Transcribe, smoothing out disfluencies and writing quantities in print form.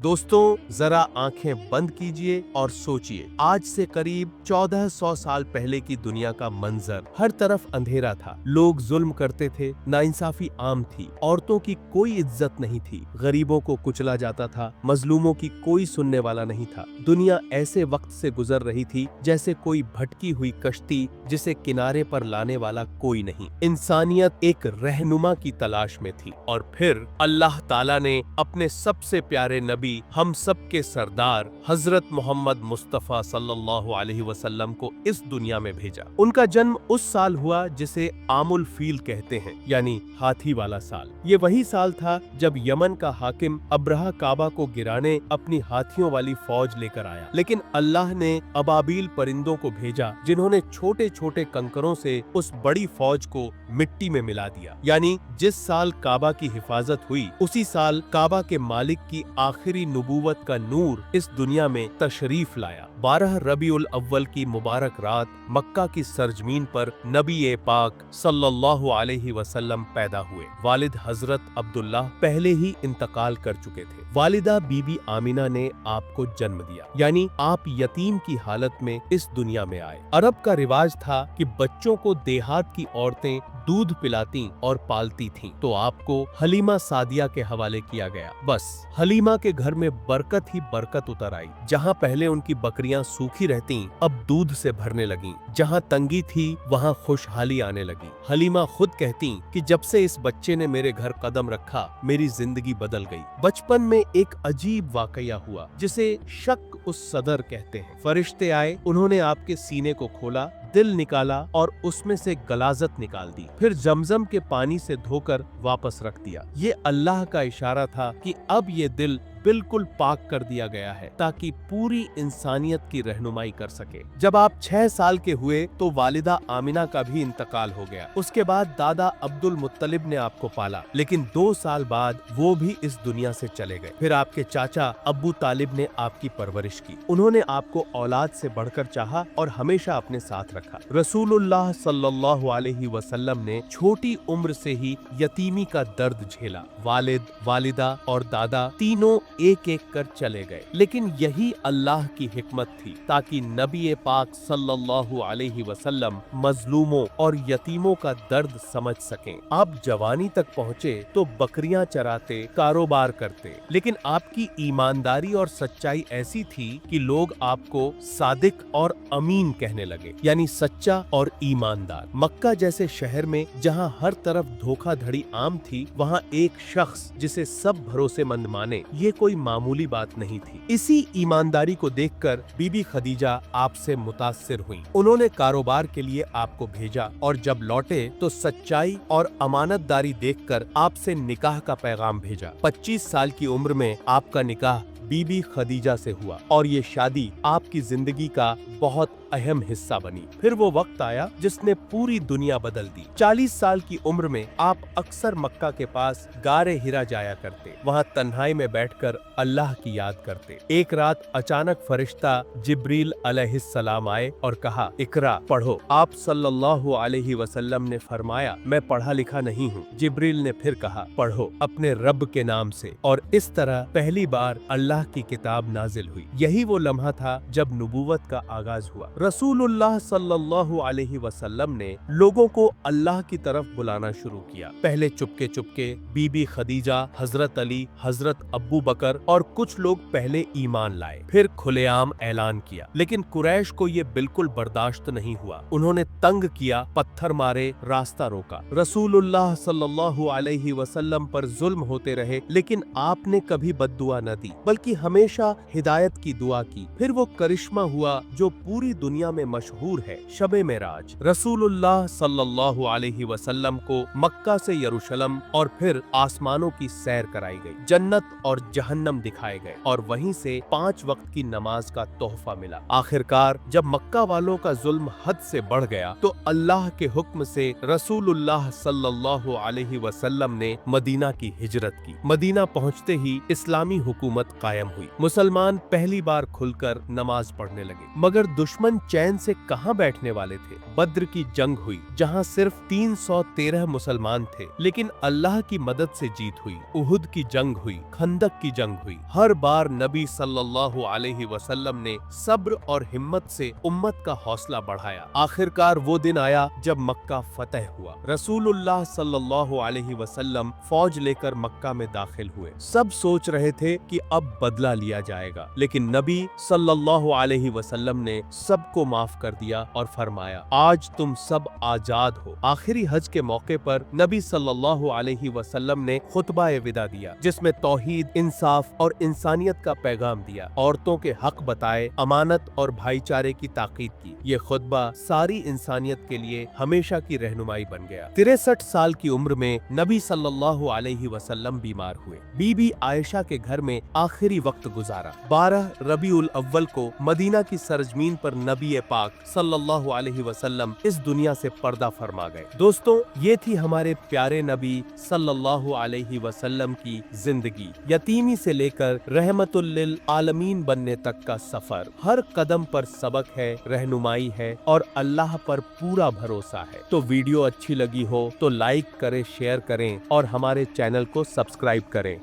दोस्तों, जरा आंखें बंद कीजिए और सोचिए, आज से करीब 1400 साल पहले की दुनिया का मंजर। हर तरफ अंधेरा था, लोग जुल्म करते थे, नाइंसाफी आम थी, औरतों की कोई इज्जत नहीं थी, गरीबों को कुचला जाता था, मजलूमों की कोई सुनने वाला नहीं था। दुनिया ऐसे वक्त से गुजर रही थी जैसे कोई भटकी हुई कश्ती जिसे किनारे पर लाने वाला कोई नहीं। इंसानियत एक रहनुमा की तलाश में थी और फिर अल्लाह ताला ने अपने सबसे प्यारे नबी, हम सब के सरदार हजरत मोहम्मद मुस्तफा सल्लल्लाहु अलैहि वसल्लम को इस दुनिया में भेजा। उनका जन्म उस साल हुआ जिसे आमुल फील कहते हैं, यानी हाथी वाला साल। ये वही साल था जब यमन का हाकिम अब्रहा काबा को गिराने अपनी हाथियों वाली फौज लेकर आया, लेकिन अल्लाह ने अबाबील परिंदों को भेजा जिन्होंने छोटे छोटे कंकरों से उस बड़ी फौज को मिट्टी में मिला दिया। यानी जिस साल काबा की हिफाजत हुई, उसी साल काबा के मालिक की आखिरी नबूवत का नूर इस दुनिया में तशरीफ लाया। 12 रबीउल अव्वल की मुबारक रात मक्का की सरजमीन पर नबी पाक सल्लल्लाहु अलैहि वसल्लम पैदा हुए। वालिद हजरत अब्दुल्लाह पहले ही इंतकाल कर चुके थे। वालिदा बीबी आमिना ने आपको जन्म दिया, यानी आप यतीम की हालत में इस दुनिया में आए। अरब का रिवाज था कि बच्चों को देहात की औरतें दूध पिलाती और पालती थीं, तो आपको हलीमा सादिया के हवाले किया गया। बस हलीमा के घर में बरकत ही बरकत उतर आई। जहाँ पहले उनकी बकरियां सूखी रहती, अब दूध से भरने लगीं। जहाँ तंगी थी, वहाँ खुशहाली आने लगी। हलीमा खुद कहती कि जब से इस बच्चे ने मेरे घर कदम रखा, मेरी जिंदगी बदल गई। बचपन में एक अजीब वाकया हुआ जिसे शक उस सदर कहते हैं। फरिश्ते आए, उन्होंने आपके सीने को खोला, दिल निकाला और उसमें से गलाजत निकाल दी, फिर जमजम के पानी से धोकर वापस रख दिया। ये अल्लाह का इशारा था कि अब ये दिल बिल्कुल पाक कर दिया गया है ताकि पूरी इंसानियत की रहनुमाई कर सके। जब आप 6 साल के हुए तो वालिदा आमिना का भी इंतकाल हो गया। उसके बाद दादा अब्दुल मुत्तलिब ने आपको पाला, लेकिन 2 साल बाद वो भी इस दुनिया से चले गए। फिर आपके चाचा अब्बू तालिब ने आपकी परवरिश की। उन्होंने आपको औलाद से बढ़कर चाहा और हमेशा अपने साथ रखा। रसूलुल्लाह सल्लल्लाहु अलैहि वसल्लम ने छोटी उम्र से ही यतीमी का दर्द झेला। वालिद, वालिदा और दादा तीनों एक एक कर चले गए, लेकिन यही अल्लाह की हिकमत थी ताकि नबी पाक सल्लल्लाहु अलैहि वसल्लम मजलूमों और यतीमों का दर्द समझ सकें। आप जवानी तक पहुँचे तो बकरियां चराते, कारोबार करते, लेकिन आपकी ईमानदारी और सच्चाई ऐसी थी कि लोग आपको सादिक और अमीन कहने लगे, यानी सच्चा और ईमानदार। मक्का जैसे शहर में जहां हर तरफ धोखाधड़ी आम थी, वहां एक शख्स जिसे सब भरोसेमंद माने, ये कोई मामूली बात नहीं थी। इसी ईमानदारी को देखकर बीबी खदीजा आपसे मुतासिर हुईं। उन्होंने कारोबार के लिए आपको भेजा और जब लौटे तो सच्चाई और अमानतदारी देखकर आपसे निकाह का पैगाम भेजा। 25 साल की उम्र में आपका निकाह बीबी खदीजा से हुआ और ये शादी आपकी जिंदगी का बहुत अहम हिस्सा बनी। फिर वो वक्त आया जिसने पूरी दुनिया बदल दी। 40 साल की उम्र में आप अक्सर मक्का के पास गारे हिरा जाया करते, वहाँ तन्हाई में बैठकर अल्लाह की याद करते। एक रात अचानक फरिश्ता जिब्रील अलैहिस्सलाम आए और कहा, इकरा, पढ़ो। आप सल्लल्लाहु अलैहि वसल्लम ने फरमाया, मैं पढ़ा लिखा नहीं हूँ। जिब्रील ने फिर कहा, पढ़ो अपने रब के नाम से। और इस तरह पहली बार अल्लाह की किताब नाजिल हुई। यही वो लम्हा था जब नबूवत का आगाज हुआ। रसूलुल्लाह सल्लल्लाहु अलैहि वसल्लम ने लोगों को अल्लाह की तरफ बुलाना शुरू किया। पहले चुपके चुपके बीबी खदीजा, हजरत अली, हजरत अब्बू बकर और कुछ लोग पहले ईमान लाए, फिर खुलेआम ऐलान किया। लेकिन कुरैश को ये बिल्कुल बर्दाश्त नहीं हुआ। उन्होंने तंग किया, पत्थर मारे, रास्ता रोका। रसूलुल्लाह सल्लल्लाहु अलैहि वसल्लम पर जुल्म होते रहे, लेकिन आपने कभी बद्दुआ न दी, बल्कि हमेशा हिदायत की दुआ की। फिर वो करिश्मा हुआ जो पूरी दुनिया में मशहूर है, शबे मेराज। रसूलुल्लाह सल्लल्लाहु अलैहि वसल्लम को मक्का से यरूशलेम और फिर आसमानों की सैर कराई गई, जन्नत और जहन्नम दिखाए गए और वहीं से 5 वक्त की नमाज का तोहफा मिला। आखिरकार जब मक्का वालों का जुल्म हद से बढ़ गया तो अल्लाह के हुक्म से रसूलुल्लाह सल्लल्लाहु अलैहि वसल्लम ने मदीना की हिजरत की। मदीना पहुँचते ही इस्लामी हुकूमत कायम हुई। मुसलमान पहली बार खुलकर नमाज पढ़ने लगे, मगर दुश्मन चैन से कहां बैठने वाले थे। बद्र की जंग हुई जहां सिर्फ 313 मुसलमान थे, लेकिन अल्लाह की मदद से जीत हुई। उहुद की जंग हुई, खंदक की जंग हुई। हर बार नबी सल्लल्लाहु अलैहि वसल्लम ने सब्र और हिम्मत से उम्मत का हौसला बढ़ाया। आखिरकार वो दिन आया जब मक्का फतह हुआ। रसूलुल्लाह सल्लल्लाहु अलैहि वसल्लम फौज लेकर मक्का में दाखिल हुए। सब सोच रहे थे कि अब बदला लिया जाएगा, लेकिन नबी सल्लल्लाहु अलैहि वसल्लम ने सबको माफ कर दिया और फरमाया, आज तुम सब आजाद हो। आखिरी हज के मौके पर नबी सल्लल्लाहु अलैहि वसल्लम ने खुतबा विदा दिया, जिसमें तौहीद, इंसाफ और इंसानियत का पैगाम दिया। औरतों के हक बताए, अमानत और भाईचारे की ताकीद की। ये खुतबा सारी इंसानियत के लिए हमेशा की रहनुमाई बन गया। 63 साल की उम्र में नबी सल्लल्लाहु अलैहि वसल्लम बीमार हुए। बीबी आयशा के घर में आखिरी वक्त गुजारा। 12 रबीउल अव्वल को मदीना की सरजमीन पर नबी पाक सल्लल्लाहु अलैहि वसल्लम इस दुनिया से पर्दा फरमा गए। दोस्तों, ये थी हमारे प्यारे नबी सल्लल्लाहु अलैहि वसल्लम की जिंदगी। यतीमी से लेकर रहमतुल लिल आलमीन बनने तक का सफर। हर कदम पर सबक है, रहनुमाई है और अल्लाह पर पूरा भरोसा है। तो वीडियो अच्छी लगी हो तो लाइक करें, शेयर करें और हमारे चैनल को सब्सक्राइब करें।